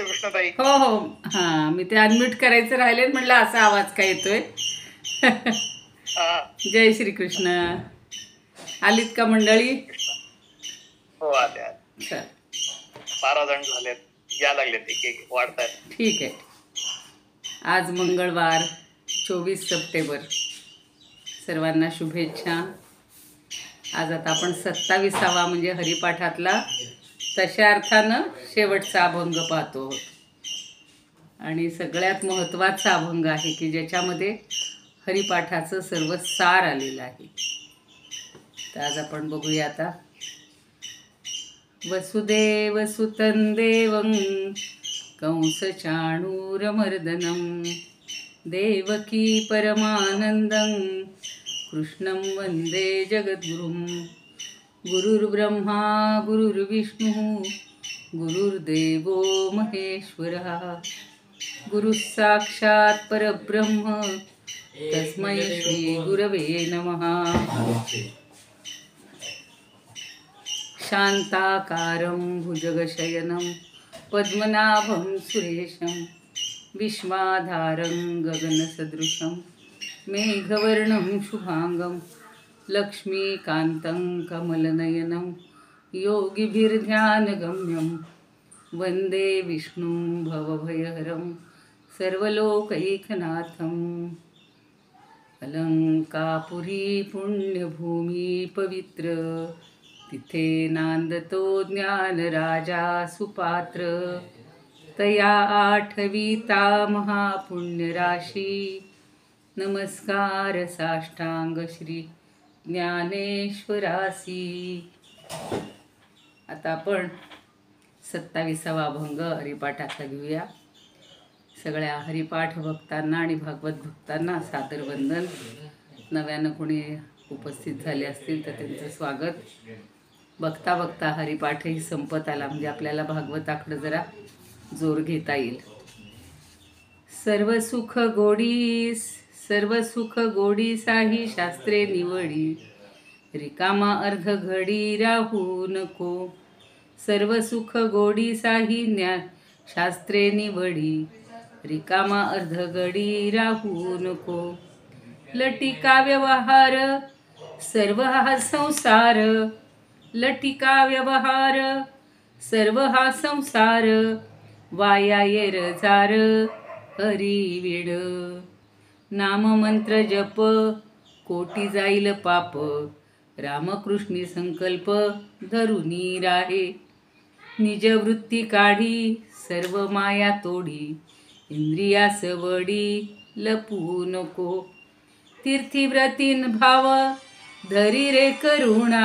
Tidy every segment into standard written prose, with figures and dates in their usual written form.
श्रीकृष्णताई. हो हो हां, मी ते अनम्यूट करायचं राहिले म्हटलं असा आवाज काय येतोय. जय श्रीकृष्ण. आलीत का मंडळी? हो आले. चल 12 जण झालेत, या लागलेत, एक एक वाढतायत. ठीक आहे. आज मंगळवार 24 सप्टेंबर. सर्वांना शुभेच्छा. आज आता आपण 27वा म्हणजे हरिपाठातला तशा अर्थानं शेवटचा अभंग पाहतो आहोत. आणि सगळ्यात महत्त्वाचा अभंग आहे की ज्याच्यामध्ये हरिपाठाचं सर्व सार आलेलं आहे. तर आज आपण बघूया आता. वसुदेव सुतं देवं कंसचाणूरमर्दनं देवकी परमानन्दं कृष्णं वन्दे जगद्गुरुं. गुरुर्ब्रह्मा गुरुर्विष्णुः गुरुर्देवो महेश्वरः गुरुः साक्षात् परब्रह्म तस्मै श्री गुरवे नमः. शान्ताकारं भुजगशयनं पद्मनाभं सुरेशं विश्वाधारं गगनसदृशं मेघवर्णं शुभांगं लक्ष्मीकान्तं कमलनयनं योगिभिर्ध्यानगम्यं वन्दे विष्णुं भवभयहरं सर्वलोकैकनाथम्. अलंकापुरी पुण्यभूमी पवित्र तिथे नांदतो ज्ञानराजा सुपात्र. तया आठवीता महापुण्यराशी नमस्कार साष्टांग श्री ज्ञानेश्वरासी. आता आपण 27वा अभंग हरिपाठाचा घेऊया. सगळ्या हरिपाठ भक्तांना आणि भागवत भक्तांना सादर वंदन. नव्यानं कोणी उपस्थित झाले असतील तर त्यांचं स्वागत. बघता बघता हरिपाठही संपत आला म्हणजे आपल्याला भागवताकडे जरा जोर घेता येईल. सर्व सुख गोडी साही शास्त्रे निवडी रिकामा अर्ध घडी राहू नको. सर्व सुख गोडी साही शास्त्रे निवडी रिकामा अर्ध घडी राहू नको. लटिका व्यवहार सर्व हा संसार लटिका व्यवहार सर्व हा संसार वाया येरझार हरी वेड. नाममंत्र जप कोटी जाईल पाप रामकृष्णी संकल्प धरुनी राहे. निजवृत्ती काढी सर्व माया तोडी इंद्रियास वडी लपू नको. तीर्थीव्रतीन भाव धरी रे करुणा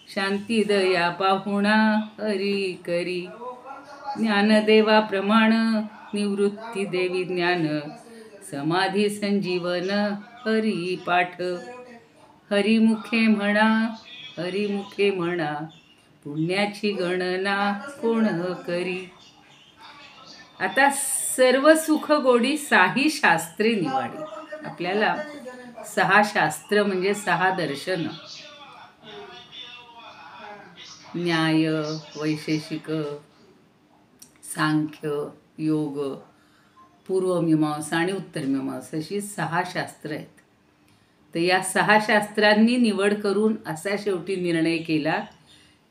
शांती दया पाहुणा हरी करी. ज्ञानदेवा प्रमाण निवृत्ती देवी ज्ञान समाधी संजीवन हरी पाठ. हरिमुखे म्हणा पुण्याची गणना कोण करी. आता सर्व सुख गोडी साही शास्त्रे निवाडी. आपल्याला 6 शास्त्र म्हणजे 6 दर्शन न्याय वैशेषिक सांख्य योग पूर्वमीमांसा आणि उत्तरमीमांसा अशी 6 शास्त्र आहेत. तर या 6 शास्त्रांनी निवड करून असा शेवटी निर्णय केला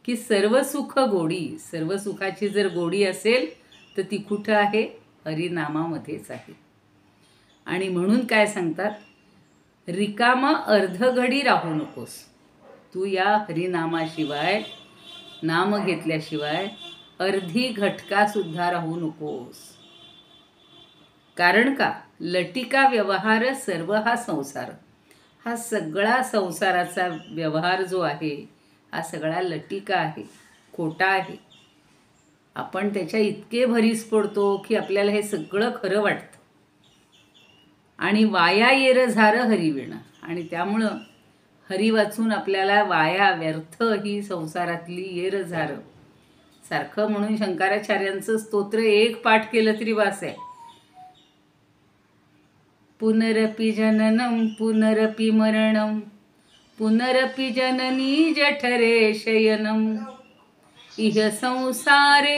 की सर्व सुख गोडी, सर्व सुखाची जर गोडी असेल तर ती कुठं आहे? हरिनामामध्येच आहे. आणि म्हणून काय सांगतात, रिकामा अर्धघडी राहू नकोस. तू या हरिनामाशिवाय नाम घेतल्याशिवाय अर्धी घटका सुद्धा राहू नकोस. कारण का? लटिका व्यवहार सर्व हा संसार. हा सगळा संसाराचा व्यवहार जो आहे हा सगळा लटिका आहे, खोटा आहे. आपण त्याच्या इतके भरीस पडतो की आपल्याला हे सगळं खरं वाटतं. आणि वाया येर झार हरिविण. आणि त्यामुळं हरी वाचून आपल्याला वाया व्यर्थ ही संसारातली येर झार सारखं. म्हणून शंकराचार्यांचं स्तोत्र एक पाठ केलं तरी वास आहे. पुनरपि जननम पुनरपि मरणम पुनरपि जननी जठरे शयनम इह संसारे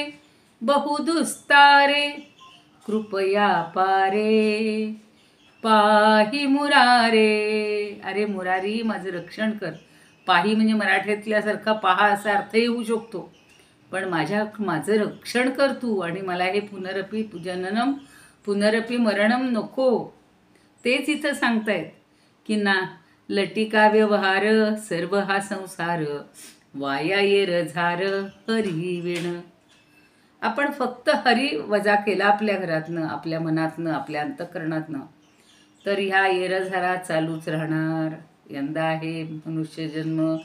बहुदुस्तारे कृपया पारे पाही मुरारे. अरे मुरारी माझं रक्षण कर. पाही म्हणजे मराठीतल्यासारखा पहा असा अर्थही येऊ शकतो, पण माझं रक्षण कर तू, आणि मला हे पुनरपी जननम पुनरपी मरणम नको. तेच इथं सांगतायत की ना लटिका व्यवहार सर्व हा संसार वाया ये झार हरी विण. आपण फक्त हरी वजा केला आपल्या घरातनं, आपल्या मनातनं, आपल्या अंतःकरणातनं, तर ह्या येरझारा चालूच राहणार. यंदा आहे मनुष्यजन्म,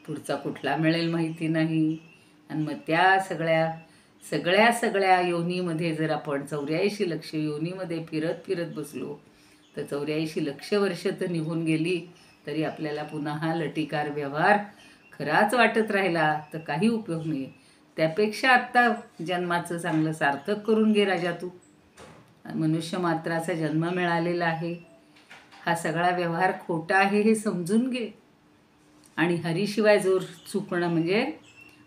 पुढचा कुठला मिळेल माहिती नाही. आणि मग त्या सगळ्या योनीमध्ये जर आपण 84 लक्ष योनीमध्ये फिरत फिरत बसलो तर 84 लक्ष वर्ष तर निघून गेली, तरी आपल्याला पुन्हा हा लटिकार व्यवहार खराच वाटत राहिला तर काही उपयोग नाही. त्यापेक्षा आत्ता जन्माचं चांगलं सार्थक करून घे राजा तू. मनुष्य मात्राचा जन्म मिळालेला आहे, हा सगळा व्यवहार खोटा आहे हे समजून घे. आणि हरीशिवाय जोर चुकणं म्हणजे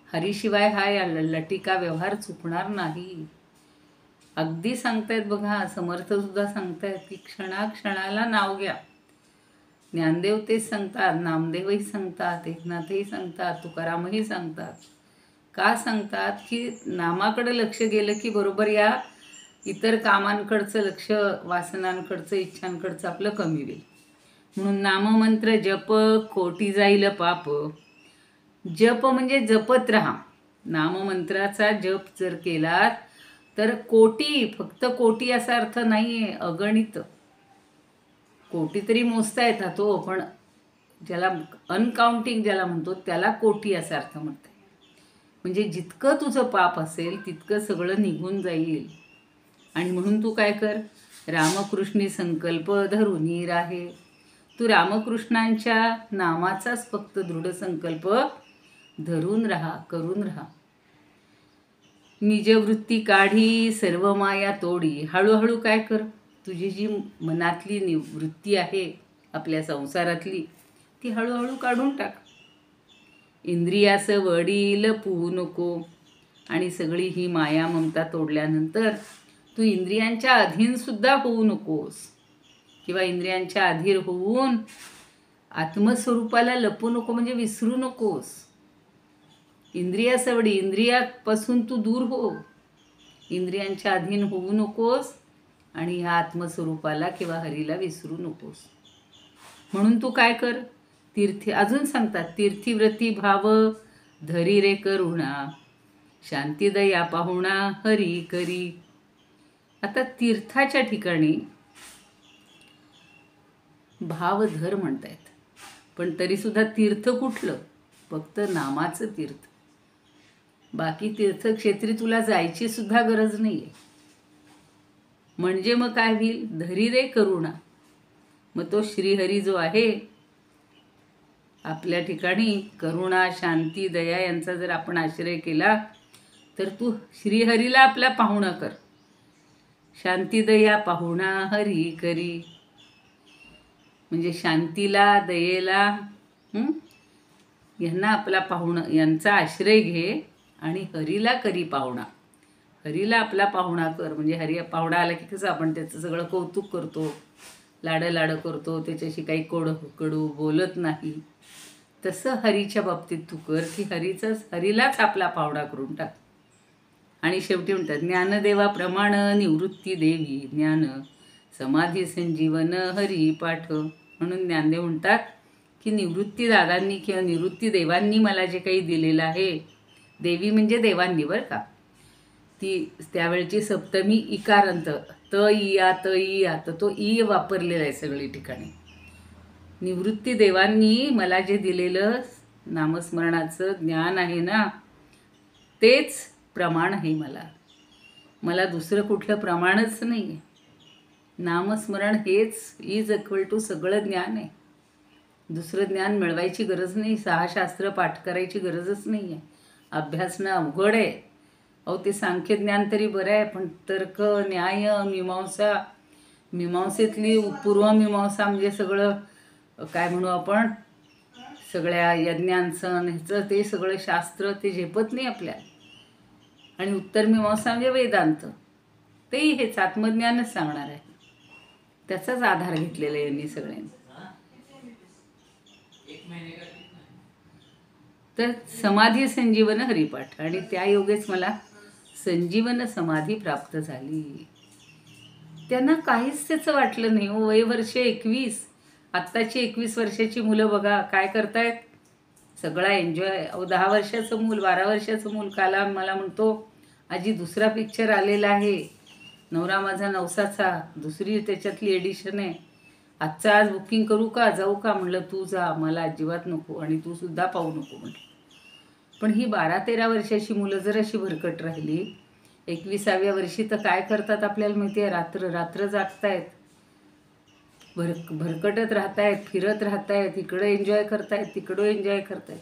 हरीशिवाय हा या लटिका व्यवहार चुकणार नाही. अगदी सांगतायत बघा, समर्थसुद्धा सांगतायत की क्षणाक्षणाला नाव घ्या. ज्ञानदेव तेच सांगतात, नामदेवही सांगतात, एकनाथही सांगतात, तुकारामही सांगतात. का सांगतात की नामाकडे लक्ष गेलं की बरोबर या इतर कामांकडचं लक्ष, वासनांकडचं, इच्छांकडचं आपलं कमी होईल. म्हणून नाममंत्र जप कोटी जाईल पाप. जप म्हणजे जपत राहा. नाममंत्राचा जप जर केलात तर कोटी, फक्त कोटी असा अर्थ नाही आहे, अगणित. कोटी तरी मोजता येतात हो, पण ज्याला अनकाउंटिंग ज्याला म्हणतो त्याला कोटी असा अर्थ म्हणतात. म्हणजे जितकं तुझं पाप असेल तितकं सगळं निघून जाईल. आणि म्हणून तू काय कर, रामकृष्णी संकल्प धरून राहे. तू रामकृष्णांच्या नामाचाच फक्त दृढ संकल्प धरून राहा, करून राहा. निजवृत्ती काढी सर्व माया तोडी. हळूहळू काय कर, तुझी जी मनातली वृत्ती आहे आपल्या संसारातली ती हळूहळू काढून टाक. इंद्रियास वडील लपवू नको. आणि सगळी ही माया ममता तोडल्यानंतर तू इंद्रियांच्या अधीनसुद्धा होऊ नकोस, किंवा इंद्रियांच्या अधीर होऊन आत्मस्वरूपाला लपू नको, म्हणजे विसरू नकोस. इंद्रियासवडी, इंद्रियापासून तू दूर हो, इंद्रियांच्या अधीन होऊ नकोस, आणि ह्या आत्मस्वरूपाला किंवा हरीला विसरू नकोस. म्हणून तू काय कर, अजून सांगतात, तीर्थीव्रती भाव धरी रे करुणा, शांतीदया पाहुणा हरी करी. आता तीर्थाच्या ठिकाणी भाव धर म्हणतायत, पण तरीसुद्धा तीर्थ कुठलं, फक्त नामाचं तीर्थ. बाकी तीर्थक्षेत्री तुला जायची सुद्धा गरज नाही आहे. म्हणजे मग काय होईल, धरी रे करुणा. मग तो श्रीहरी जो आहे आपल्या ठिकाणी, करुणा, शांती, दया यांचा जर आपण आश्रय केला तर तू श्रीहरीला आपला पाहुणा कर. शांती दया पाहुणा हरी करी, म्हणजे शांतीला, दयेला, यांना आपला पाहुणा, यांचा आश्रय घे, आणि हरीला करी पाहुणा. हरीला आपला पाहुणा कर. म्हणजे हरी पाहुणा आला की कसं आपण त्याचं सगळं कौतुक करतो, लाड करतो, त्याच्याशी काही कडू बोलत नाही. तसं हरीच्या बाबतीत तू कर की हरीलाच आपला पाहुणा करून टाक. आणि शेवटी म्हणतात, ज्ञानदेवा प्रमाण निवृत्ती देवी, ज्ञान समाधी संजीवन हरी पाठ. म्हणून ज्ञानदेव म्हणतात की निवृत्ती दादांनी किंवा निवृत्ती देवांनी मला जे काही दिलेलं आहे, देवी म्हणजे देवांनी बरं का, ती त्यावेळची सप्तमी इकारांत, त इया तर तो ई वापरलेला आहे सगळी ठिकाणी. निवृत्ती देवांनी मला जे दिलेलं नामस्मरणाचं ज्ञान आहे ना, तेच प्रमाण आहे. मला दुसरं कुठलं प्रमाणच नाही आहे. नामस्मरण हेच इज इक्वल टू सगळं ज्ञान आहे. दुसरं ज्ञान मिळवायची गरज नाही, 6 शास्त्र पाठ करायची गरजच नाही आहे. अभ्यासणं अवघड आहे. अहो ते सांख्य ज्ञान तरी बरं आहे, पण तर्क, न्याय, मीमांसेतली पूर्वमीमांसा म्हणजे सगळं काय म्हणू आपण, सगळ्या यज्ञांचं ह्याचं ते सगळं शास्त्र ते झेपत नाही आपल्याला. आणि उत्तर मीमांसा म्हणजे वेदांत, तेही हेच आत्मज्ञानच सांगणार आहे. त्याचाच आधार घेतलेला यांनी सगळ्यांनी. तर समाधी संजीवन हरिपाठ, आणि त्या योगेच मला संजीवन समाधी प्राप्त झाली. त्यांना काहीच त्याचं वाटलं नाही. वय वर्ष 21, आत्ताची 21 वर्षाची मुलं बघा काय करतायत, सगळा एन्जॉय. 10 वर्षाचं मूल, 12 वर्षाचं मूल काल मला म्हणतो, आजी दुसरा पिक्चर आलेला आहे, नवरा माझा नवसाचा, दुसरी त्याच्यातली एडिशन आहे, आजचं आज बुकिंग करू का, जाऊ का? म्हणलं तू जा, मला अजिबात नको, आणि तू सुद्धा पाहू नको म्हटलं. पण ही 12-13 वर्षाची मुलं जर अशी भरकट राहिली, 21व्या वर्षी तर काय करतात आपल्याला माहिती आहे, रात्र रात्र जागतायत, भरकटत राहतायत, फिरत राहतायत, इकडं एन्जॉय करतायत, तिकडं एन्जॉय करतायत.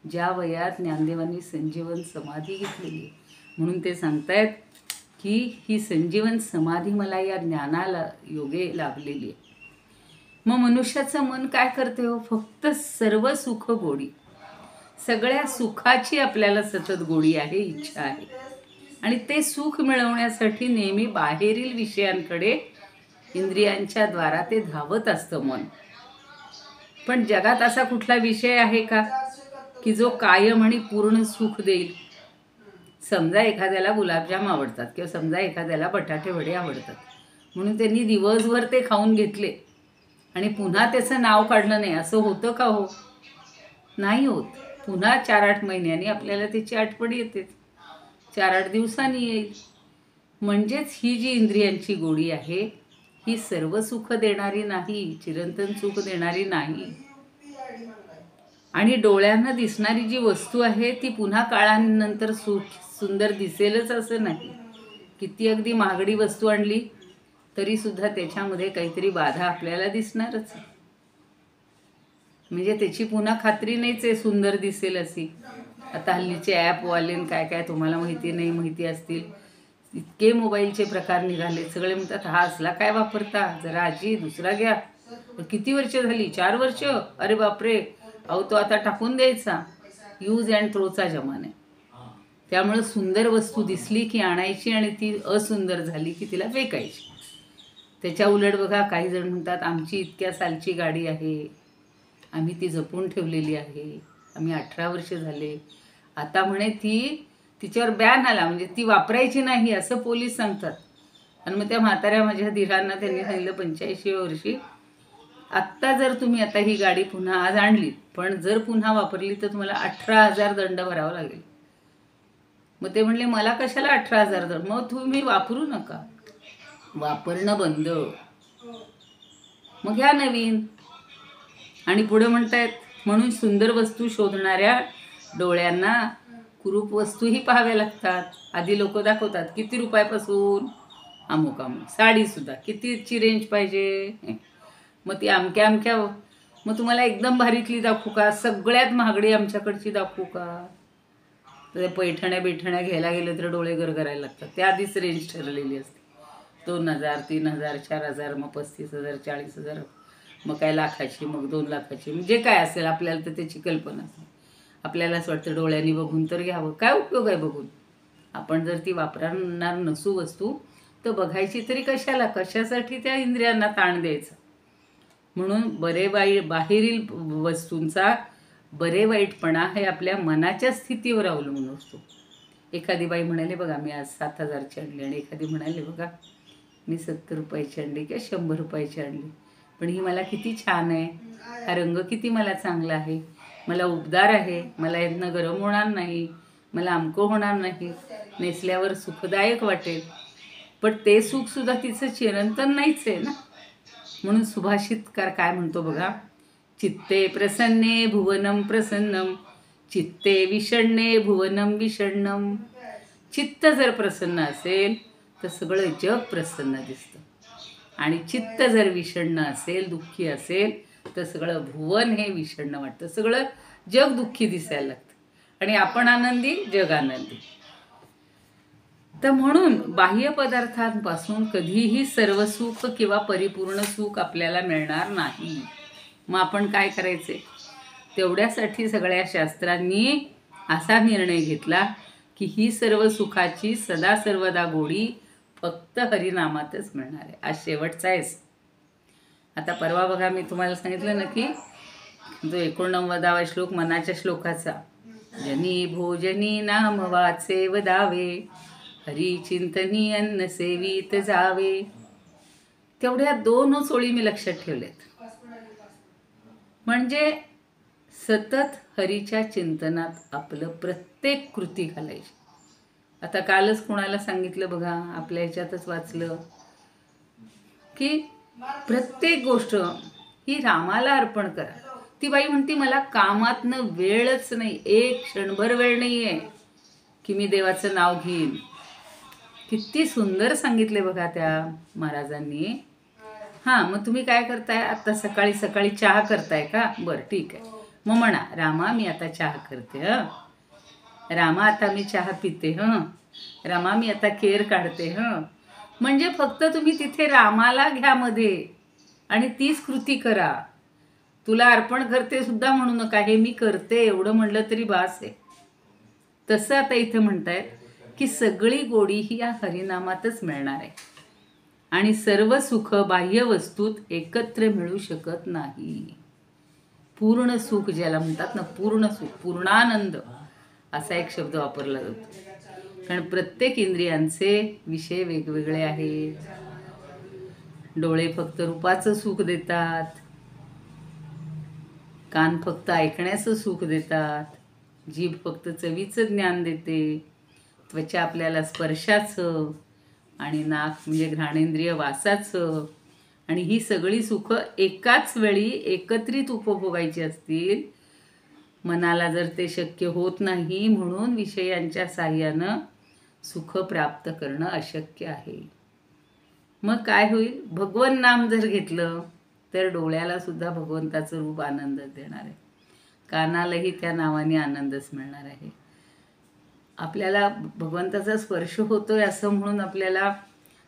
ज्या वयात ज्ञानदेवांनी संजीवन समाधी घेतलेली, म्हणून ते सांगतायत की ही संजीवन समाधी मला या ज्ञानाला योगे लाभलेली आहे. मग मनुष्याचं मन काय करते हो, फक्त सर्व सुख गोडी, सगळ्या सुखाची आपल्याला सतत गोडी आहे, इच्छा आहे, आणि ते सुख मिळवण्यासाठी नेहमी बाहेरील विषयांकडे इंद्रियांच्या द्वारा ते धावत असतं मन. पण जगात असा कुठला विषय आहे का की जो कायम आणि पूर्ण सुख देईल? समजा एखाद्याला गुलाबजाम आवडतात, किंवा समजा एखाद्याला बटाटे वडे आवडतात, म्हणून त्यांनी दिवसभर ते खाऊन घेतले आणि पुन्हा त्याचं नाव काढलं नाही, असं होतं का हो? नाही होत. पुन्हा 4-8 महिन्यांनी आपल्याला त्याची आठवण येते, 4-8 दिवसांनी येईल. म्हणजेच ही जी इंद्रियांची गोडी आहे, ही सर्व सुख देणारी नाही, चिरंतन सुख देणारी नाही. आणि डोळ्यांना दिसणारी जी वस्तू आहे ती पुन्हा काळानंतर सुंदर दिसेलच असं नाही. किती अगदी महागडी वस्तू आणली तरी सुद्धा त्याच्यामध्ये काहीतरी बाधा आपल्याला दिसणारच, म्हणजे त्याची पुन्हा खात्री नाहीच आहे सुंदर दिसेल अशी. आता हल्लीचे ॲपवाले काय काय तुम्हाला माहिती नाही, माहिती असतील, इतके मोबाईलचे प्रकार निघाले. सगळे म्हणतात हा असला काय वापरता, जरा आजी दुसरा घ्या. किती वर्ष झाली? 4 वर्ष? अरे बापरे, अहो तो आता टाकून द्यायचा. यूज अँड थ्रोचा जमाना आहे. त्यामुळं सुंदर वस्तू दिसली की आणायची, आणि ती असुंदर झाली की तिला फेकायची. त्याच्या उलट बघा, काही जण म्हणतात आमची इतक्या सालची गाडी आहे, आम्ही ती जपून ठेवलेली आहे, आम्ही 18 वर्ष झाले, आता म्हणे तिच्यावर बॅन आला, म्हणजे ती वापरायची नाही असं पोलीस सांगतात. आणि मग त्या म्हाताऱ्या माझ्या धीरांना त्यांनी सांगितलं 85व्या वर्षी, आत्ता जर तुम्ही आता ही गाडी पुन्हा आज आणली, पण जर पुन्हा वापरली तर तुम्हाला 18,000 दंड भरावा लागेल. मग ते म्हणले मला कशाला 18,000 दंड, मग तुम्ही वापरू नका, वापरणं बंद, मग घ्या नवीन. आणि पुढे म्हणतायत म्हणून सुंदर वस्तू शोधणाऱ्या डोळ्यांना कुरूप वस्तूही पाहाव्या लागतात. आधी लोक दाखवतात किती रुपयापासून अमुक अमुक, साडीसुद्धा कितीची रेंज पाहिजे, मग ती अमक्या अमक्या, मग तुम्हाला एकदम भारीतली दाखवू का, सगळ्यात महागडी आमच्याकडची दाखवू का? तर पैठण्या बिठण्या घ्यायला गेलं तर डोळे गरगरायला लागतात. त्या आधीच रेंज ठरलेली असते, 2,000, 3,000, 4,000, मग 35,000, 40,000, मग काय लाखाची, मग 2 लाखाची, म्हणजे काय असेल आपल्याला तर त्याची कल्पना असते. आपल्याला असं वाटतं डोळ्यांनी बघून तर घ्यावं, काय उपयोग आहे बघून? आपण जर ती वापरणार नसू वस्तू तर बघायची तरी कशाला, कशासाठी त्या इंद्रियांना ताण द्यायचा? म्हणून बाहेरील वस्तूंचा बरे वाईटपणा हे आपल्या मनाच्या स्थितीवर अवलंबून असतो. एखादी बाई म्हणाले बघा मी आज 7,000ची आणली, आणि एखादी म्हणाले बघा मी 70 रुपयाची आणली किंवा 100 रुपयाची आणली, पण ही मला किती छान आहे, हा रंग किती मला चांगला आहे, मला उबदार आहे, मला यातनं गरम होणार नाही, मला अमकं होणार नाही, नेसल्यावर सुखदायक वाटेल. पण ते सुखसुद्धा तिचं चिरंतन नाहीच आहे ना. म्हणून सुभाषितकार काय म्हणतो बघा, चित्ते प्रसन्ने भुवनम प्रसन्नम, चित्ते विषण्णे भुवनम विषण्णम. चित्त जर प्रसन्न असेल तर सगळं जग प्रसन्न दिसतं, आणि चित्त जर विषण्ण असेल, दुःखी असेल, तर सगळं भुवन हे विषण्ण वाटतं, सगळं जग दुःखी दिसायला लागतं, आणि आपण आनंदी, जग आनंदी. तर म्हणून बाह्य पदार्थांपासून कधीही सर्व सुख किंवा परिपूर्ण सुख आपल्याला मिळणार नाही. मग आपण काय करायचे? तेवढ्यासाठी सगळ्या शास्त्रांनी असा निर्णय घेतला की ही सर्व सुखाची सदा सर्वदा गोडी फक्त हरिनामातच मिळणार आहे. आज शेवटचा आहे. आता परवा बघा मी तुम्हाला सांगितलं ना की जो 89वा श्लोक मनाच्या श्लोकाचा, जनी भोजनी नाम वाचे वदावे, हरी चिंतनी अन्न सेवित जावे. तेवढ्या 2 ओळी मी लक्षात ठेवल्यात. म्हणजे सतत हरीच्या चिंतनात आपलं प्रत्येक कृती घालायची. आता कालच कोणाला सांगितलं बघा, आपल्या ह्याच्यातच वाचलं की प्रत्येक गोष्ट ही रामाला अर्पण करा. ती बाई म्हणती मला कामातनं वेळच नाही, एक क्षणभर वेळ नाही आहे की मी देवाचं नाव घेईन. किती सुंदर सांगितले बघा त्या महाराजांनी. हां, मग तुम्ही काय करताय आता? सकाळी सकाळी चहा करताय का? बरं ठीक आहे, मग म्हणा रामा मी आता चहा करते, रामा आता मी चहा पिते, रामा मी आता केर काढते. म्हणजे फक्त तुम्ही तिथे रामाला घ्या मध्ये आणि तीच कृती करा. तुला अर्पण करते सुद्धा म्हणू नका, हे मी करते एवढं म्हणलं तरी बास आहे. तसं आता इथे म्हणतायत की सगळी गोडी ही या हरिनामातच मिळणार आहे आणि सर्व सुख बाह्य वस्तूत एकत्र मिळू शकत नाही. पूर्ण सुख ज्याला म्हणतात ना, पूर्ण सुख, पूर्णानंद असा एक शब्द वापरला जातो. कारण प्रत्येक इंद्रियांचे विषय वेगवेगळे आहेत. डोळे फक्त रूपाचं सुख देतात, कान फक्त ऐकण्याचं सुख देतात, जीभ फक्त चवीचं ज्ञान देते, त्वचा आपल्याला स्पर्शाचं, आणि नाक म्हणजे घ्राणेंद्रिय वासाचं. आणि ही सगळी सुख एकाच वेळी एकत्रित उपभोगायची असतील, मनाला जर ते शक्य होत नाही, म्हणून विषयांच्या साह्यानं सुख प्राप्त करणं अशक्य आहे. मग काय होईल? भगवन नाम जर घेतलं तर डोळ्याला सुद्धा भगवंताचं रूप आनंद देणार आहे, कानालाही त्या नावाने आनंदच मिळणार आहे. आपल्याला भगवंताचा स्पर्श होतोय असं म्हणून आपल्याला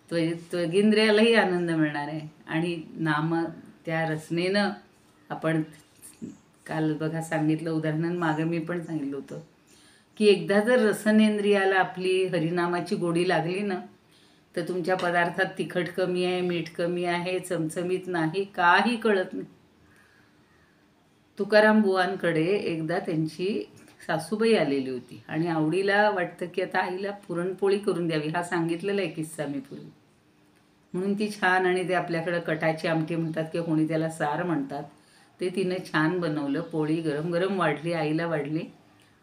त्वगिंद्रियालाही आनंद मिळणार आहे. आणि नाम त्या रसनेनं आपण काल बघा सांगितलं उदाहरण, मागे मी पण सांगितलं होतं की एकदा जर रसनेंद्रियाला आपली हरिनामाची गोडी लागली ना, तर तुमच्या पदार्थात तिखट कमी आहे, मीठ कमी आहे, चमचमीत नाही, काही कळत नाही. तुकाराम बुवांकडे एकदा त्यांची सासूबाई आलेली होती आणि आवडीला वाटतं की आता आईला पुरणपोळी करून द्यावी. हा सांगितलेला आहे किस्सा मी पूर्वी. म्हणून ती छान, आणि ते आपल्याकडं कटाची आमटी म्हणतात किंवा कोणी त्याला सार म्हणतात, ते तिनं छान बनवलं. पोळी गरम गरम वाढली, आईला वाढली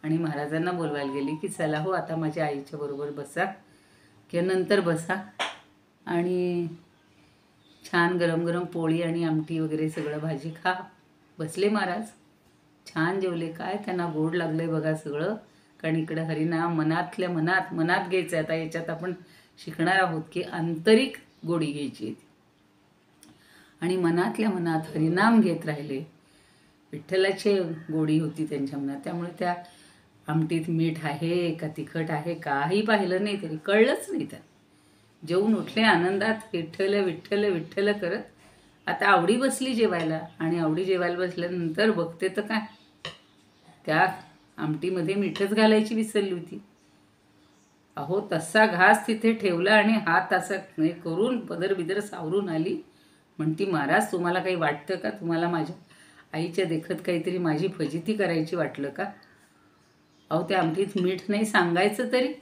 आणि महाराजांना बोलवायला गेली की चला हो आता माझ्या आईच्या बरोबर बसा किंवा नंतर बसा. आणि छान गरम गरम पोळी आणि आमटी वगैरे सगळं भाजी खा. बसले महाराज, छान जेवले. काय त्यांना गोड लागलंय बघा सगळं. कारण इकडं हरिनाम मनातल्या मनात घ्यायचं आहे. आता याच्यात आपण शिकणार आहोत की आंतरिक गोडी घ्यायची आहे आणि मनातल्या मनात हरिनाम घेत राहिले. विठ्ठलाची गोडी होती त्यांच्या मनात, त्यामुळे त्या आमटीत मीठ आहे का तिखट आहे काही पाहिलं नाही, तरी कळलंच नाही. त्या जेवून उठले आनंदात, विठ्ठल विठ्ठल विठ्ठल करत. आता आवडी बसली जेवायला, आणि आवडी जेवायला बसल्यानंतर बघते तर काय, त्या आमटीमध्ये मीठच घालायची विसरली होती. अहो तसा घास तिथे ठेवला आणि हात असा करून पदर बिदर सावरून आली. म्हणती महाराज तुम्हाला काही वाटतं का? तुम्हाला माझ्या आईच्या देखत काहीतरी माझी फजिती करायची वाटलं का? अहो त्या आमटीत मीठ नाही सांगायचं तरी.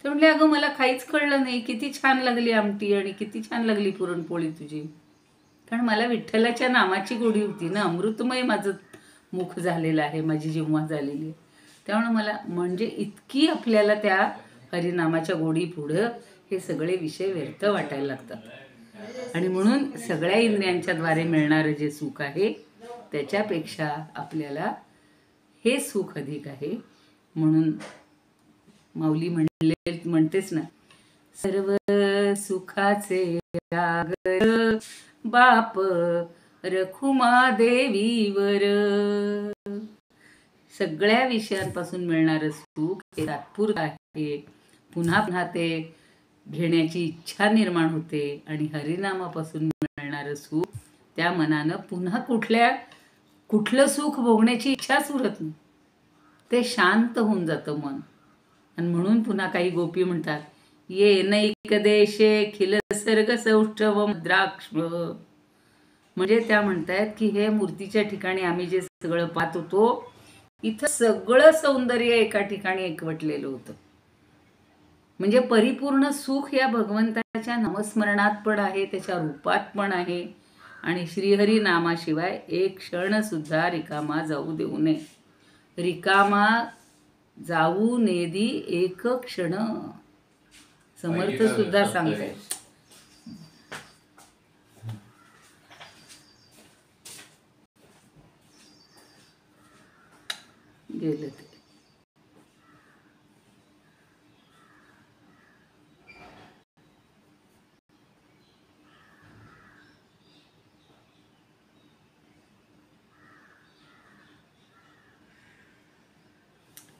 ते म्हणले अगं मला काहीच कळलं नाही, किती छान लागली आमटी आणि किती छान लागली पुरणपोळी तुझी. कारण मला विठ्ठलाच्या नामाची गोडी होती ना, अमृतमय माझं मुख झालेलं आहे, माझी जिव्हा झालेली आहे. त्यामुळे मला म्हणजे इतकी आपल्याला त्या हरिनामाच्या गोडी पुढं हे सगळे विषय व्यर्थ वाटायला लागतात. आणि म्हणून सगळ्या इंद्रियांच्या द्वारे मिळणारं जे सुख आहे त्याच्यापेक्षा आपल्याला हे सुख अधिक आहे. म्हणून माऊली म्हणतेच ना, सर्व सुखाचे आगर बाप रखुमा देवीवर. सगळ्या विषयांपासून मिळणारं सुख हे तात्पुरतं आहे. पुन्हा पुन्हा ते घेण्याची इच्छा निर्माण होते आणि हरिनामापासून मिळणारं सुख त्या मनानं पुन्हा कुठलं सुख भोगण्याची इच्छाच उरत नाही. ते शांत होऊन जातं मन. आणि म्हणून पुन्हा काही गोपी म्हणतात, ये नैक देशे खिल सर्ग सौष्ठव द्राक्ष. म्हणजे त्या म्हणतायत की हे मूर्तीच्या ठिकाणी आम्ही जे सगळं पाहत होतो, इथं सगळं सौंदर्य एका ठिकाणी एकवटलेलं होतं. म्हणजे परिपूर्ण सुख या भगवंताच्या नामस्मरणात पण आहे, त्याच्या रूपात पण आहे. आणि श्रीहरी नामाशिवाय एक क्षण सुद्धा रिकामा जाऊ देऊ नये. रिकामा जाऊ नेदी एक क्षण, समर्थ सुद्धा सांगतायत. गेलं ते.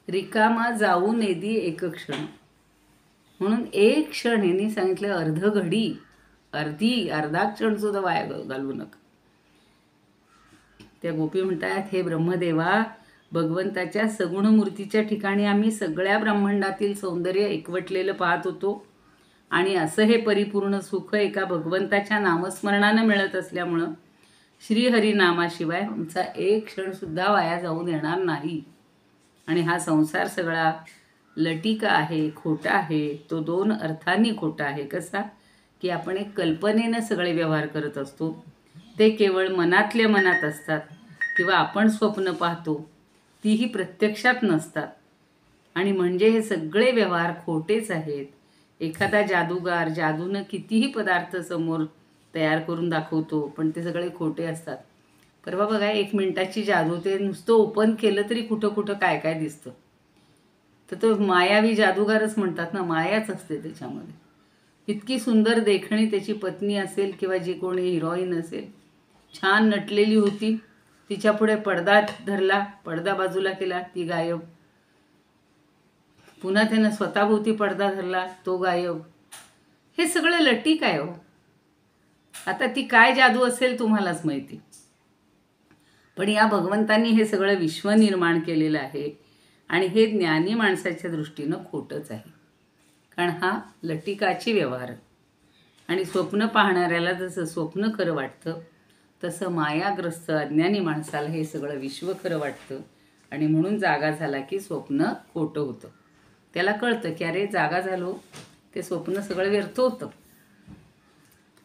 रिकामा जाऊ नेदी एक क्षण. म्हणून एक क्षण यांनी सांगितलं, अर्ध घडी, अर्धा क्षण सुद्धा वाया घालवू नका. त्या गोपी म्हणतात, हे ब्रह्मदेवा, भगवंताच्या सगुण मूर्तीच्या ठिकाणी आम्ही सगळ्या ब्रह्मांडातील सौंदर्य एकवटलेलं पाहत होतो. आणि असं हे परिपूर्ण सुख एका भगवंताच्या नामस्मरणानं मिळत असल्यामुळं श्रीहरिनामाशिवाय आमचा एक क्षण सुद्धा वाया जाऊ देणार नाही. आणि हा संसार सगळा लटिका आहे, खोटा आहे. तो 2 अर्थांनी खोटा आहे. कसा की आपण एक कल्पनेनं सगळे व्यवहार करत असतो, ते केवळ मनातल्या मनात असतात, किंवा आपण स्वप्न पाहतो तीही प्रत्यक्षात नसतात. आणि म्हणजे हे सगळे व्यवहार खोटेच आहेत. एखादा जादूगार जादूनं कितीही पदार्थ समोर तयार करून दाखवतो, पण ते सगळे खोटे असतात. परवा बघा, 1 मिनिटाची जादू, ते नुसतं ओपन केलं तरी कुठं कुठं काय काय दिसतं. तर तो मायावी जादूगारच म्हणतात ना, मायाच असते त्याच्यामध्ये. इतकी सुंदर देखणी त्याची पत्नी असेल किंवा जी कोणी हिरोईन असेल, छान नटलेली होती, तिच्या पुढे पडदा धरला, पडदा बाजूला केला, ती गायब. पुन्हा त्यानं स्वतःभोवती पडदा धरला, तो गायब. हे सगळं लटीक आहे हो. आता ती काय जादू असेल तुम्हालाच माहिती. पण या भगवंतांनी हे सगळं विश्व निर्माण केलेलं आहे. आणि हे ज्ञानी माणसाच्या दृष्टीनं खोटंच आहे. कारण हा लटिकाची व्यवहार. आणि स्वप्न पाहणाऱ्याला जसं स्वप्न खरं वाटतं, तसं मायाग्रस्त अज्ञानी माणसाला हे सगळं विश्व खरं वाटतं. आणि म्हणून जागा झाला की स्वप्न खोटं होतं. त्याला कळतं की अरे जागा झालो, ते स्वप्न सगळं व्यर्थ होतं.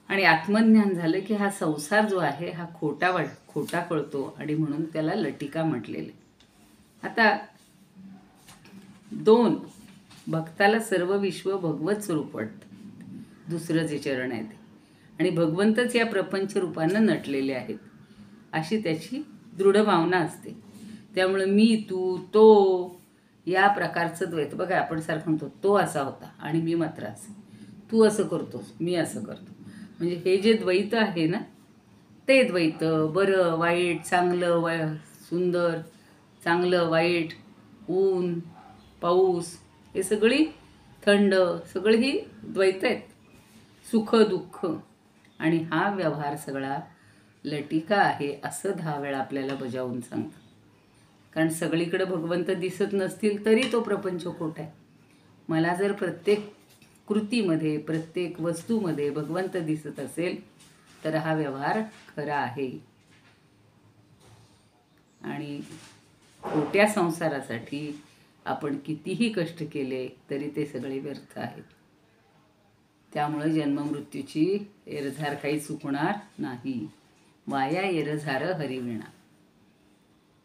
आणि आत्मज्ञान झालं की हा संसार जो आहे हा खोटा कळतो. आणि म्हणून त्याला लटिका म्हटलेले. आता 2, भक्ताला सर्व विश्व भगवत स्वरूप वाटतं. दुसरं जे चरण आहे ते. आणि भगवंतच या प्रपंच रूपानं नटलेले आहेत, अशी त्याची दृढ भावना असते. त्यामुळं मी, तू, तो या प्रकारचं द्वैत. बघा, आपण सारखं म्हणतो तो असा होता आणि मी मात्र असं, तू असं करतोस, मी असं करतो. म्हणजे हे जे द्वैत आहे ना, ते द्वैत, बरं वाईट, चांगलं सुंदर, चांगलं वाईट, ऊन पाऊस, हे सगळी थंड, सगळी ही द्वैत आहेत. सुख दुःख. आणि हा व्यवहार सगळा लटिका आहे असं 10 वेळा आपल्याला बजावून सांगतात. कारण सगळीकडे भगवंत दिसत नसतील तरी तो प्रपंच खोटा आहे. मला जर प्रत्येक कृतीमध्ये, प्रत्येक वस्तूमध्ये भगवंत दिसत असेल तर हा व्यवहार खरा आहे. आणि खोट्या संसारासाठी आपण कितीही कष्ट केले तरी ते सगळे व्यर्थ आहेत. त्यामुळे जन्ममृत्यूची एरझार काही चुकणार नाही. वाया एरझार हरिविणा.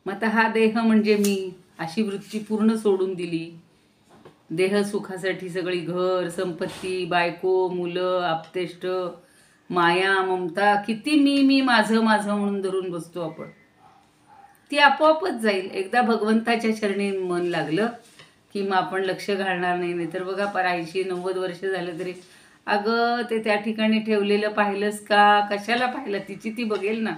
मग आता हा देह म्हणजे मी, अशी वृत्ती पूर्ण सोडून दिली. देह सुखासाठी सगळी घर, संपत्ती, बायको, मुलं, आप्तेष्ट, माया, ममता, किती मी माझं म्हणून धरून बसतो आपण. ती आपोआपच जाईल. एकदा भगवंताच्या चरणी मन लागलं की मग आपण लक्ष घालणार नाही. तर बघा, 80-90 वर्ष झालं तरी अगं ते त्या ठिकाणी ठेवलेलं पाहिलंस का, कशाला पाहिलं, तिची ती बघेल ना.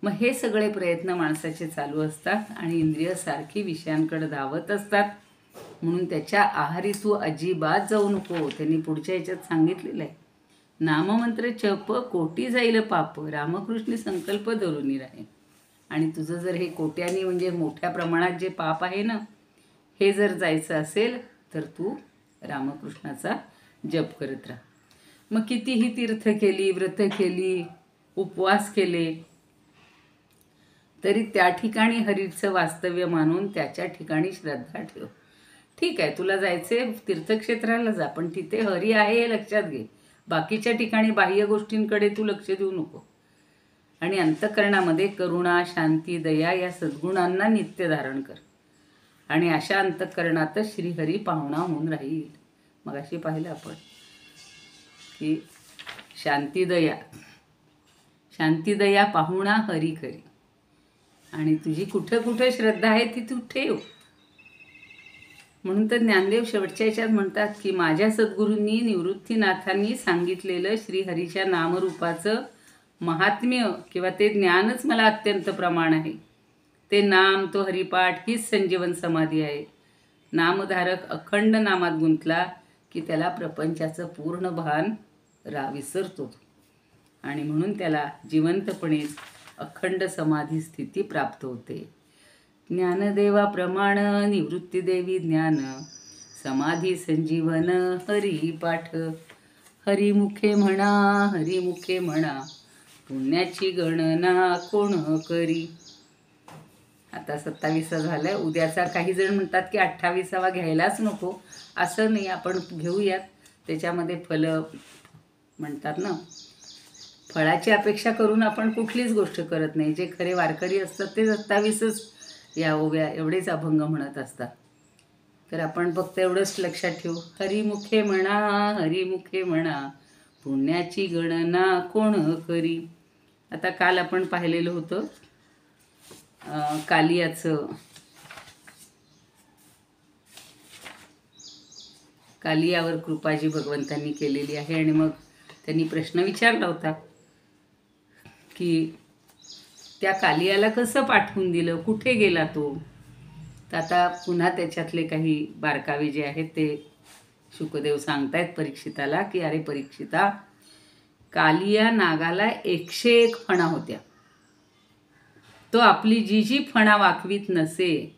मग हे सगळे प्रयत्न माणसाचे चालू असतात आणि इंद्रिय सारखी विषयांकडे धावत असतात. म्हणून त्याच्या आहारी तू अजिबात जाऊ नको. त्यांनी पुढच्या ह्याच्यात सांगितलेलं आहे, नाममंत्र जप कोटी जाईल पाप, रामकृष्ण संकल्प धरून राहे. आणि तुझं जर हे कोट्यानी म्हणजे मोठ्या प्रमाणात जे पाप आहे ना, हे जर जायचं असेल तर तू रामकृष्णाचा जप करत राहा. मग कितीही तीर्थ केली, व्रत केली, उपवास केले, तरी त्या ठिकाणी हरीचं वास्तव्य मानून त्याच्या ठिकाणी श्रद्धा ठेव. ठीक आहे, तुला जायचे तीर्थक्षेत्राला जा, पण तिथे हरी आहे हे लक्षात घे. बाकीच्या ठिकाणी बाह्य गोष्टींकडे तू लक्ष देऊ नको. आणि अंतःकरणामध्ये करुणा, शांती, दया या सद्गुणांना नित्य धारण कर. आणि अशा अंतःकरणातच श्रीहरी पाहुणा होऊन राहील. मग अशी पाहिलं आपण की शांतीदया पाहुणा हरी खरी. आणि तुझी कुठं कुठं श्रद्धा आहे ती तू ठेव. म्हणून तर ज्ञानदेव शेवटच्या याच्यात म्हणतात की माझ्या सद्गुरूंनी निवृत्तीनाथांनी सांगितलेलं श्रीहरीच्या नामरूपाचं महात्म्य किंवा ते ज्ञानच मला अत्यंत प्रमाण आहे. ते नाम, तो हरिपाठ हीच संजीवन समाधी आहे. नामधारक अखंड नामात गुंतला की त्याला प्रपंचाचं पूर्ण भान विसरतो. आणि म्हणून त्याला जिवंतपणेच अखंड समाधी स्थिती प्राप्त होते. ज्ञानदेवा प्रमाण निवृत्ती देवी ज्ञान, समाधी संजीवन हरिपाठ. हरिमुखे म्हणा पुण्याची गणना कोण करी. आता 27 झालाय. उद्याचा काही जण म्हणतात की 28वा घ्यायलाच नको. असं नाही, आपण घेऊयात. त्याच्यामध्ये फल म्हणतात ना, फळाची अपेक्षा करून आपण कुठलीच गोष्ट करत नाही. जे खरे वारकरी असतात ते 27च या ओव्या एवढेच अभंग म्हणत असतात. तर आपण फक्त एवढंच लक्षात ठेवू, हरिमुखे म्हणा पुण्याची गणना कोण करी. आता काल आपण पाहिलेलं होतं कालियावर कृपाजी भगवंतांनी केलेली आहे. आणि मग त्यांनी प्रश्न विचारला होता की त्या कालियाला कसं पाठवून दिलं, कुठे गेला तो. तर आता पुन्हा त्याच्यातले काही बारकावे जे आहेत ते शुकदेव सांगतायत परीक्षिताला की अरे परीक्षिता, कालिया नागाला 101 फणा होत्या. तो आपली जी फणा वाकवीत नसे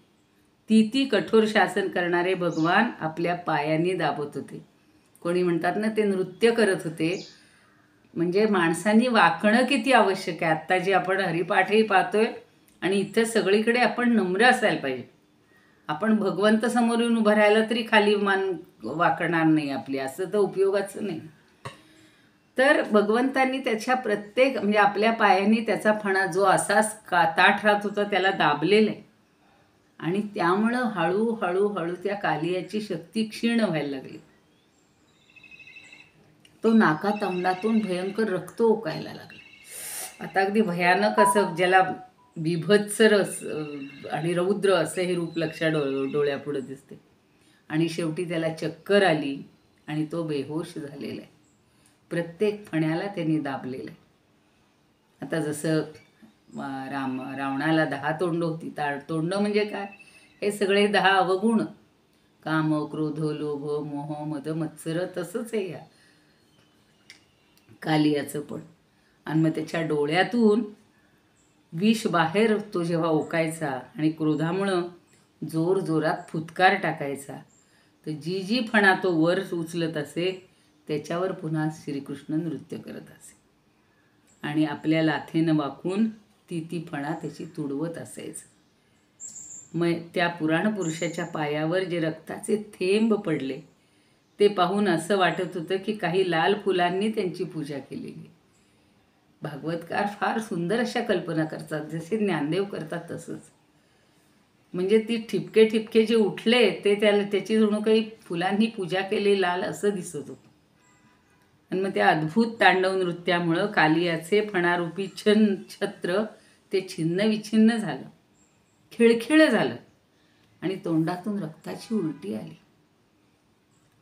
ती कठोर शासन करणारे भगवान आपल्या पायांनी दाबत होते. कोणी म्हणतात ना, ते नृत्य करत होते. म्हणजे माणसांनी वाकणं किती आवश्यक आहे. आत्ता जे आपण हरिपाठही पाहतोय आणि इथं सगळीकडे आपण नम्र असायला पाहिजे. आपण भगवंत समोर येऊन उभं राहिलं तरी खाली मान वाकणार नाही आपली, असं तर उपयोगाचं नाही. तर भगवंतांनी त्याच्या प्रत्येक म्हणजे आपल्या पायांनी त्याचा फणा जो असाच ताठ राहत होता त्याला दाबलेलं आहे. आणि त्यामुळं हळूहळू त्या कालियाची शक्ती क्षीण व्हायला लागली. तो नाकातोंडातून भयंकर रक्त ओकायला लागला. आता अगदी भयानक असं ज्याला बिभत्स आणि रौद्र असं हे रूप लक्षात डोळ्यापुढं दिसते. आणि शेवटी त्याला चक्कर आली आणि तो बेहोश झालेला आहे. प्रत्येक फण्याला त्यांनी दाबलेलं आहे. आता जसं रावणाला 10 तोंड होती. तोंड म्हणजे काय, हे सगळे 10 अवगुण, काम, क्रोध, लोभ, मोह, मद, मत्सर, तसंच आहे या कालियाचं पण. आणि मग त्याच्या डोळ्यातून विष बाहेर तो जेव्हा ओकायचा आणि क्रोधामुळं जोरात फुतकार टाकायचा, तर जी फणा तो वर उचलत असे त्याच्यावर पुन्हा श्रीकृष्ण नृत्य करत असे. आणि आपल्या लाथेनं वाकून ती फणा त्याची तुडवत असायचं. मग त्या पुराण पुरुषाच्या पायावर जे रक्ताचे थेंब पडले ते पाहून असं वाटत होतं की काही लाल फुलांनी त्यांची पूजा केलेली. भागवतकार फार सुंदर अशा कल्पना करतात, जसे ज्ञानदेव करतात तसंच. म्हणजे ती ठिपके जे उठले ते त्याची जणू काही फुलांनी पूजा केली लाल असं दिसत होतं. आणि मग त्या अद्भुत तांडव नृत्यामुळं कालियाचे फणारूपी छत्र ते छिन्न विछिन्न झालं, खिळखिळ झालं आणि तोंडातून रक्ताची उलटी आली.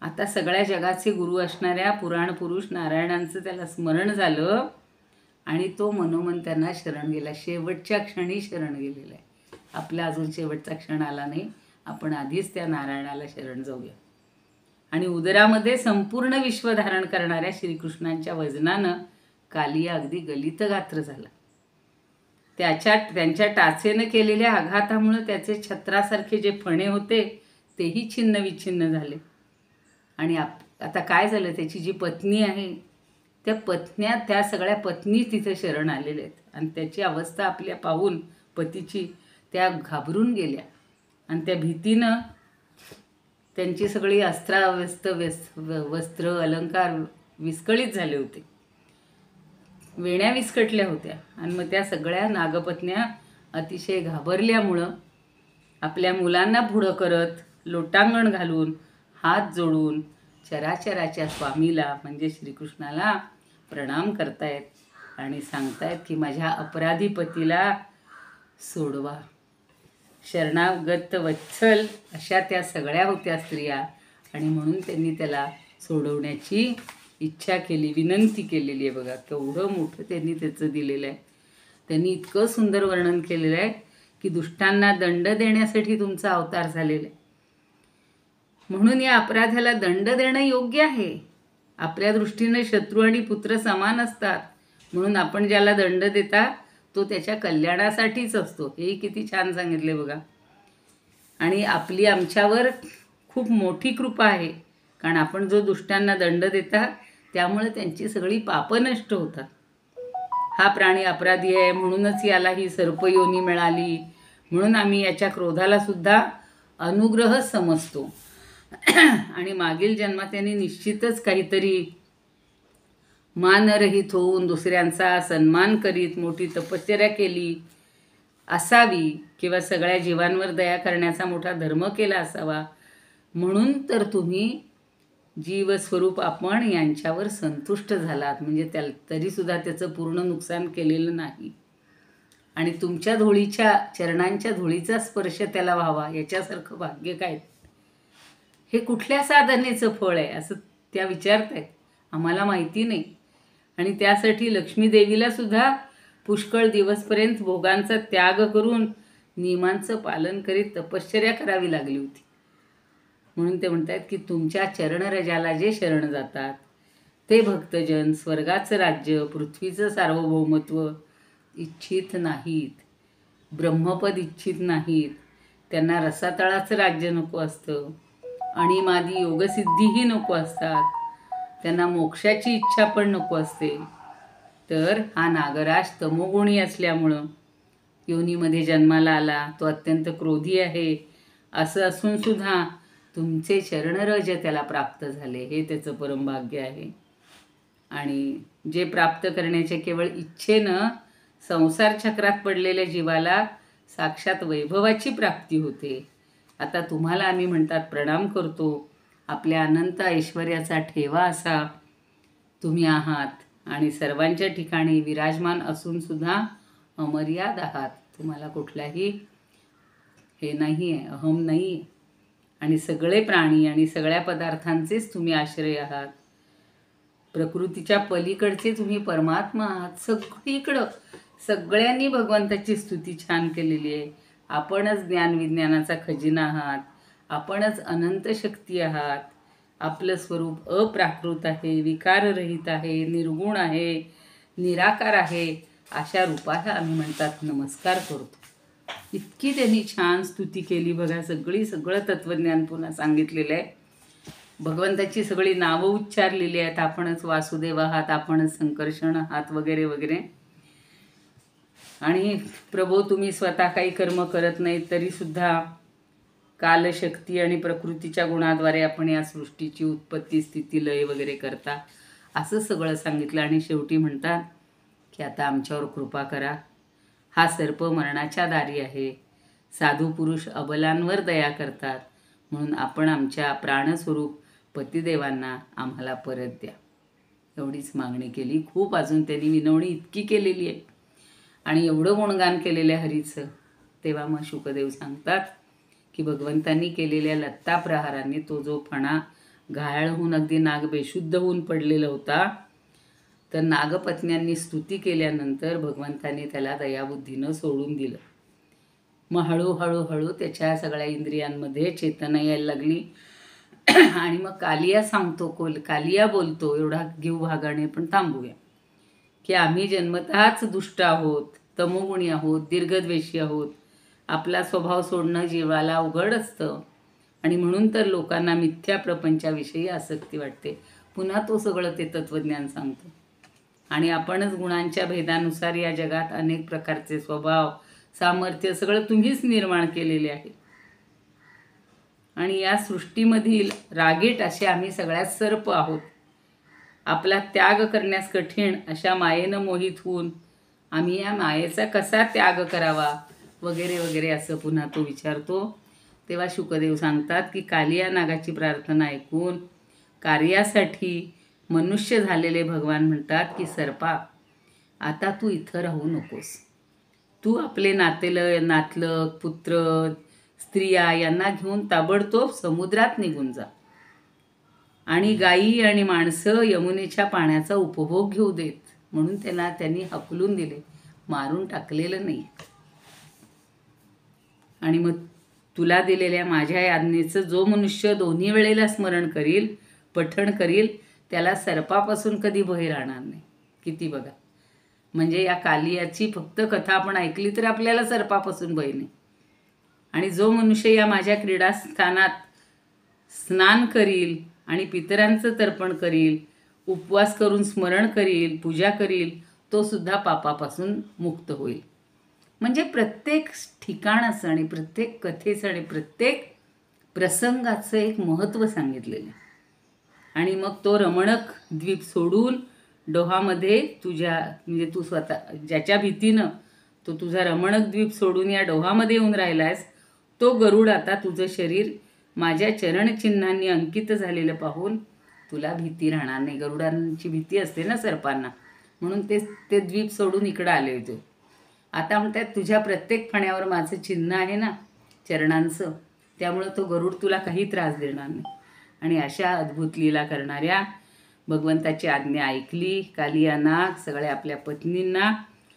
आता सगळ्या जगाचे गुरु असणाऱ्या पुराण पुरुष नारायणांचं त्याला स्मरण झालं आणि तो मनोमन त्यांना शरण गेला. शेवटच्या क्षणी शरण गेलेला आहे. आपला अजून शेवटचा क्षण आला नाही, आपण आधीच त्या नारायणाला शरण जाऊया. आणि उदरामध्ये संपूर्ण विश्व धारण करणाऱ्या श्रीकृष्णांच्या वजनानं कालिया अगदी गलित गात्र झाला. त्यांच्या टाचेनं केलेल्या आघातामुळे त्याचे छत्रासारखे जे फणे होते तेही छिन्न विच्छिन्न झाले. आणि आता काय झालं, त्याची जी पत्नी आहे त्या सगळ्या पत्नी तिथे शरण आलेल्या आहेत आणि त्याची अवस्था आपल्या पाहून पतीची त्या घाबरून गेल्या आणि त्या भीतीनं त्यांची सगळी अस्त्राव्यस्त वस्त्र अलंकार विस्कळीत झाले होते, वेण्या विस्कटल्या होत्या. आणि मग त्या सगळ्या नागपत्न्या अतिशय घाबरल्यामुळं आपल्या मुलांना पुढं करत लोटांगण घालून हात जोडून चराचराच्या स्वामीला म्हणजे श्रीकृष्णाला प्रणाम करतायत आणि सांगतायत की माझ्या अपराधी पतीला सोडवा. शरणागत वत्सल अशा त्या सगळ्या होत्या स्त्रिया आणि म्हणून त्यांनी त्याला सोडवण्याची इच्छा केली, विनंती केलेली आहे. बघा केवढं मोठं त्यांनी त्याचं दिलेलं आहे. त्यांनी इतकं सुंदर वर्णन केलेलं आहे की दुष्टांना दंड देण्यासाठी तुमचा अवतार झालेला आहे, म्हणून या अपराध्याला दंड देणं योग्य आहे. आपल्या दृष्टीने शत्रू आणि पुत्र समान असतात, म्हणून आपण ज्याला दंड देता तो त्याच्या कल्याणासाठीच असतो. हे किती छान सांगितले बघा. आणि आपली आमच्यावर खूप मोठी कृपा आहे, कारण आपण जो दुष्टांना दंड देता त्यामुळे त्यांची सगळी पापं नष्ट होतात. हा प्राणी अपराधी आहे म्हणूनच याला ही सर्पयोनी मिळाली, म्हणून आम्ही याच्या क्रोधाला सुद्धा अनुग्रह समजतो. आणि मागील जन्मात त्यांनी निश्चितच काहीतरी मानरहित होऊन दुसऱ्यांचा सन्मान करीत मोठी तपश्चर्या केली असावी किंवा सगळ्या जीवांवर दया करण्याचा मोठा धर्म केला असावा, म्हणून तर तुम्ही जीवस्वरूप आपण यांच्यावर संतुष्ट झालात. म्हणजे तरीसुद्धा त्याचं पूर्ण नुकसान केलेलं नाही आणि तुमच्या धुळीच्या चरणांच्या धुळीचा स्पर्श त्याला व्हावा याच्यासारखं भाग्य काय, हे कुठल्या साधनेचं फळ आहे असं त्या विचारत आहेत. आम्हाला माहिती नाही. आणि त्यासाठी लक्ष्मी देवीला सुद्धा पुष्कळ दिवसपर्यंत भोगांचा त्याग करून नियमांचं पालन करीत तपश्चर्या करावी लागली होती. म्हणून ते म्हणतात की तुमच्या चरणरजाला जे शरण जातात ते भक्तजन स्वर्गाचं राज्य, पृथ्वीचं सार्वभौमत्व इच्छित नाहीत, ब्रह्मपद इच्छित नाहीत. त्यांना रसातळाचं राज्य नको असतं, अणिमादी योगसिद्धीही नको असतात, त्यांना मोक्षाची इच्छा पण नको असते. तर हा नागराज तमोगुणी असल्यामुळं योनीमध्ये जन्माला आला, तो अत्यंत क्रोधी आहे असं असून सुद्धा तुमचे चरणरज त्याला प्राप्त झाले, हे त्याचं परमभाग्य आहे. आणि जे प्राप्त करण्याचे केवळ इच्छेनं संसार चक्रात पडलेल्या जीवाला साक्षात वैभवाची प्राप्ती होते. आता तुम्हाला आम्ही म्हणतात प्रणाम करतो, आपल्या अनंत ऐश्वर्याचा ठेवा असा तुम्ही आहात आणि सर्वांच्या ठिकाणी विराजमान असून सुद्धा अमर्याद आहात. तुम्हाला कुठलाही हे नाही आहे, अहम नाही आहे. आणि सगळे प्राणी आणि सगळ्या पदार्थांचेच तुम्ही आश्रय आहात. प्रकृतीच्या पलीकडचे तुम्ही परमात्मा आहात. सगळीकडं सगळ्यांनी भगवंताची स्तुती छान केलेली आहे. आपणच ज्ञानविज्ञानाचा खजिना आहात, आपणच अनंत शक्ती आहात. आपलं स्वरूप अप्राकृत आहे, विकाररहित आहे, निर्गुण आहे, निराकार आहे. अशा रूपाला आम्ही म्हणतात नमस्कार करतो. इतकी त्यांनी छान स्तुती केली बघा. सगळं तत्त्वज्ञान पुन्हा सांगितलेलं आहे. भगवंताची सगळी नावं उच्चारलेली आहेत. आपणच वासुदेव आहात, आपणच संकर्षण आहात वगैरे वगैरे. आणि प्रभो तुम्ही स्वतः काही कर्म करत नाहीत तरीसुद्धा कालशक्ती आणि प्रकृतीच्या गुणाद्वारे आपण या सृष्टीची उत्पत्ती स्थिती लय वगैरे करता, असं सगळं सांगितलं. आणि शेवटी म्हणतात की आता आमच्यावर कृपा करा. हा सर्प मरणाच्या दारी आहे, साधू पुरुष अबलांवर दया करतात, म्हणून आपण आमच्या प्राणस्वरूप पतिदेवांना आम्हाला परत द्या. एवढीच मागणी केली. खूप अजून त्यांनी विनवणी इतकी केलेली आहे आणि एवढं गुणगान केलेलं आहे हरीचं. तेव्हा मग शुकदेव सांगतात की भगवंतांनी केलेल्या लत्ता प्रहारांनी तो जो फणा घायाळ होऊन अगदी नाग बेशुद्ध होऊन पडलेला होता, तर नागपत्न्यांनी स्तुती केल्यानंतर भगवंतांनी त्याला दयाबुद्धीनं सोडून दिलं. मग हळूहळू त्याच्या सगळ्या इंद्रियांमध्ये चेतना यायला लागली. आणि मग कालिया सांगतो, कालिया बोलतो, एवढा घेऊ भागाने पण थांबूया, की आम्ही जन्मतःच दुष्ट आहोत, तमोगुणी आहोत, दीर्घद्वेषी आहोत. आपला स्वभाव सोडणं जीवाला अवघड असतं, आणि म्हणून तर लोकांना मिथ्या प्रपंचाविषयी आसक्ती वाटते. पुन्हा तो सगळं ते तत्त्वज्ञान सांगतो. आणि आपणच गुणांच्या भेदानुसार या जगात अनेक प्रकारचे स्वभाव, सामर्थ्य सगळं तुम्हीच निर्माण केलेले आहे. आणि या सृष्टीमधील रागीट असे आम्ही सगळ्यात सर्प आहोत. आपला त्याग करण्यास कठीण अशा मायेनं मोहित होऊन आम्ही या मायेचा कसा त्याग करावा वगैरे वगैरे असं पुन्हा तो विचारतो. तेव्हा शुकदेव सांगतात की कालिया नागाची प्रार्थना ऐकून कार्यासाठी मनुष्य झालेले भगवान म्हणतात की सर्पा, आता तू इथं राहू नकोस. तू आपले नातलग, पुत्र, स्त्रिया यांना घेऊन ताबडतोब समुद्रात निघून जा. आणि गायी आणि माणसं यमुनेच्या पाण्याचा उपभोग घेऊ देत. म्हणून त्यांनी हकलून दिले, मारून टाकलेलं नाही. आणि मग तुला दिलेल्या माझ्या आज्ञेचं जो मनुष्य दोन्ही वेळेला स्मरण करील, पठण करील, त्याला सर्पापासून कधी भय राहणार नाही. किती बघा, म्हणजे या कालियाची फक्त कथा आपण ऐकली तर आपल्याला सर्पापासून भय नाही. आणि जो मनुष्य या माझ्या क्रीडास्थानात स्नान करील आणि पितरांचं तर्पण करील, उपवास करून स्मरण करील, पूजा करील, तो सुद्धा पापापासून मुक्त होईल. म्हणजे प्रत्येक ठिकाणाचं आणि प्रत्येक कथेचं आणि प्रत्येक प्रसंगाचं एक महत्त्व सांगितलेलं. आणि मग तो रमणक द्वीप सोडून डोहामध्ये म्हणजे तू स्वतः ज्याच्या भीतीनं तो तुझा रमणक द्वीप सोडून या डोहामध्ये येऊन राहिलायस, तो गरुड आता तुझं शरीर माझ्या चरणचिन्हांनी अंकित झालेलं पाहून तुला भीती राहणार नाही. गरुडांची भीती असते ना सर्पांना, म्हणून ते द्वीप सोडून इकडं आले होते. आता म्हणतात तुझ्या प्रत्येक फण्यावर माझं चिन्ह आहे ना चरणांचं, त्यामुळं तो गरुड तुला काही त्रास देणार नाही. आणि अशा अद्भुत लीला करणाऱ्या भगवंताची आज्ञा ऐकली कालिया नाग सगळ्या आपल्या पत्नींना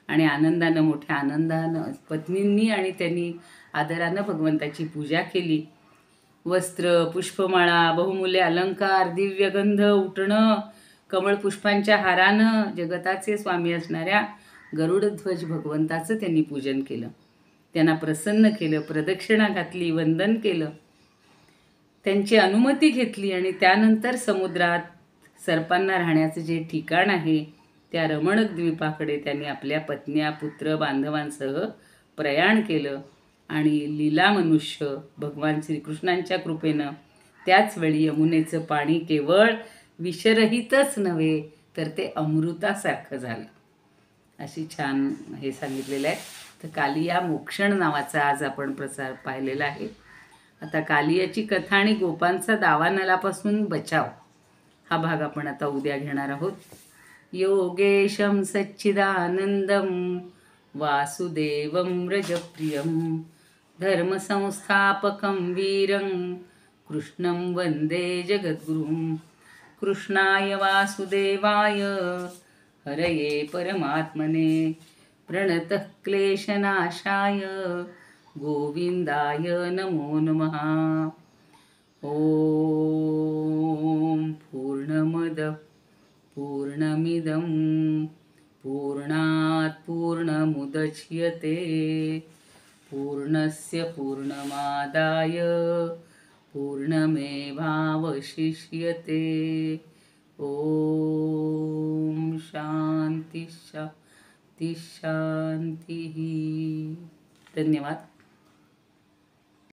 आणि आनंदानं, मोठ्या आनंदानं पत्नींनी आणि त्यांनी आदरानं भगवंताची पूजा केली. वस्त्र, पुष्पमाळा, बहुमूल्य अलंकार, दिव्यगंध, उटणं, कमळपुष्पांच्या हारानं जगताचे स्वामी असणाऱ्या गरुडध्वज भगवंताचं त्यांनी पूजन केलं. त्यांना प्रसन्न केलं, प्रदक्षिणा घातली, वंदन केलं, त्यांची अनुमती घेतली. आणि त्यानंतर समुद्रात सर्पांना राहण्याचं जे ठिकाण आहे त्या रमणक द्वीपाकडे त्यांनी आपल्या पत्न्या, पुत्र, बांधवांसह प्रयाण केलं. आणि लीला मनुष्य भगवान श्रीकृष्णांच्या कृपेनं त्याच वेळी यमुनेचं पाणी केवळ विषरहितच नव्हे तर ते अमृतासारखं झालं. अशी छान हे सांगितलेलं आहे. तर कालिया मोक्षण नावाचा आज आपण प्रसार पाहिलेला आहे. आता कालियाची कथा आणि गोपांचा दावानलापासून बचाव हा भाग आपण आता उद्या घेणार आहोत. योगेशं सच्चिदानंदं वासुदेवं व्रजप्रियं धर्मसंस्थापकं वीरं कृष्णं वन्दे जगद्गुरुं. कृष्णाय वासुदेवाय हरये परमात्मने प्रणतः क्लेशनाशाय गोविंदाय नमो नमः. ओम पूर्णमद पूर्णमिदं पूर्णात् पूर्णमुदच्यते पूर्णस्य पूर्णमादाय पूर्णमेवावशिष्यते. ओम शांती शांती शांती. धन्यवाद.